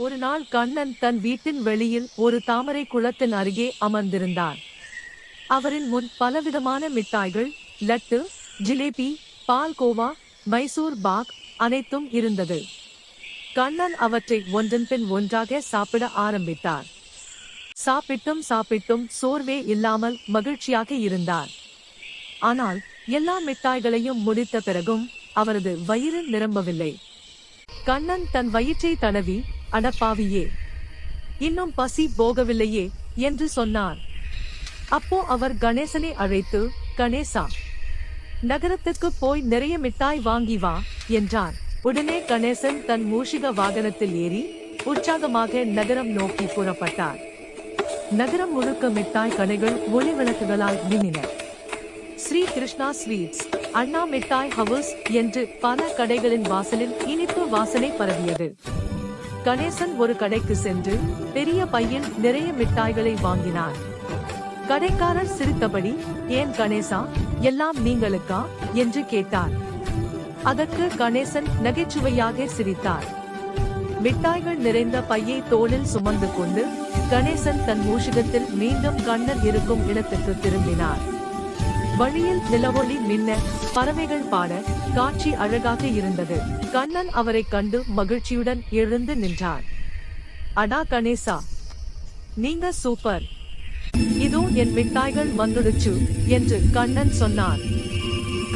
ஒரு நாள் கண்ணன் தன் வீட்டின் வெளியில் ஒரு தாமரை குளத்தின் அருகே அமர்ந்திருந்தார். அவரின் முன் பலவிதமான மிட்டாய்கள், லட்டு, ஜிலேபி, பால்கோவா, மைசூர் பாக் அனைத்தும் இருந்தது. கண்ணன் அவற்றை ஒன்றன் பின் ஒன்றாக சாப்பிட ஆரம்பித்தார். சாப்பிட்டும் சோர்வே இல்லாமல் மகிழ்ச்சியாக இருந்தார். ஆனால் எல்லா மிட்டாய்களையும் முடித்த பிறகும் அவரது வயிறு நிரம்பவில்லை. கண்ணன் தன் வயிற்றை தடவி, அடப்பாவியே, இன்னும் பசி போகவில்லையே என்று சொன்னார். அப்போ அவர் கணேசனை அழைத்து, கணேசா, நகரத்துக்கு போய் நிறைய மிட்டாய் வாங்கி வா என்றார். உடனே கணேசன் தன் மூஷிக வாகனத்தில் ஏறி உற்சாகமாக நகரம் நோக்கி புறப்பட்டார். நகரம் முழுக்க மிட்டாய் கடைகள் ஒளி விளக்குகளால் மின்னின. ஸ்ரீ கிருஷ்ணா ஸ்வீட்ஸ், அண்ணா மிட்டாய் ஹவுஸ் என்று பல கடைகளின் வாசலில் இனிப்பு வாசனை பரவியது. கணேசன் ஒரு கடைக்கு சென்று பெரிய பையில் நிறைய மிட்டாய்களை வாங்கினார். கடைக்காரர் சிரித்தபடி, ஏன் கணேசா, எல்லாம் நீங்களுக்கா என்று கேட்டார். அதற்கு கணேசன் நகைச்சுவையாக சிரித்தார். மிட்டாய்கள் நிறைந்த பையை தோளில் சுமந்து கொண்டு கணேசன் தன் மூஷிகத்தில் மீண்டும் கண்ணன் இருக்கும் இடத்துக்கு திரும்பினார். வழியில் நிலவொளி மின்ன, பறவைகள் பாட, காட்சி அழகாக இருந்தது. கண்ணன் அவரை கண்டு மகிழ்ச்சியுடன் எழுந்து நின்றார். அடா கணேசா, நீங்க சூப்பர், இதோ என் மிட்டாய்கள் வந்துடுச்சு என்று கண்ணன் சொன்னார்.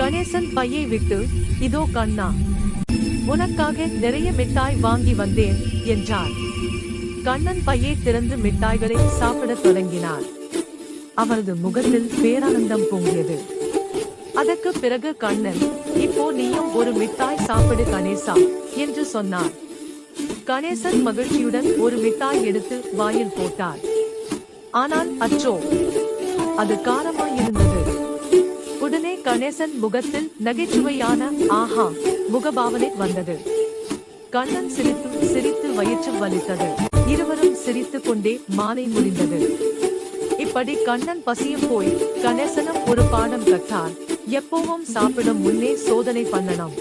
கணேசன் பையை விட்டு, இதோ கண்ணா, உனக்காக நிறைய மிட்டாய் வாங்கி வந்தேன் என்றார். கண்ணன் பையை திறந்து மிட்டாய்களை சாப்பிடத் தொடங்கினார். அவரது முகத்தில் பேரானந்தம் பொங்கியது. அதற்கு பிறகு கண்ணன், இப்போ நீயும் ஒரு மிட்டாய் சாப்பிடு கணேசா என்று சொன்னார். கணேசன் மகிழ்ச்சியுடன் ஒரு மிட்டாய் எடுத்து வாயில் போட்டார். ஆனால் அச்சோ, அது காரமாயிருந்தது. உடனே கணேசன் முகத்தில் நகைச்சுவையான ஆஹா முகபாவனை வந்தது. கண்ணன் சிரித்து சிரித்து வயிற்று வலித்தது. இருவரும் சிரித்துக் கொண்டே மாலை முடிந்தது. இப்படி கண்ணன் பசியும் போய் கணேசனும் ஒரு பாடம் கற்றார். எப்பவும் சாப்பிடும் முன்னே சோதனை பண்ணணும்.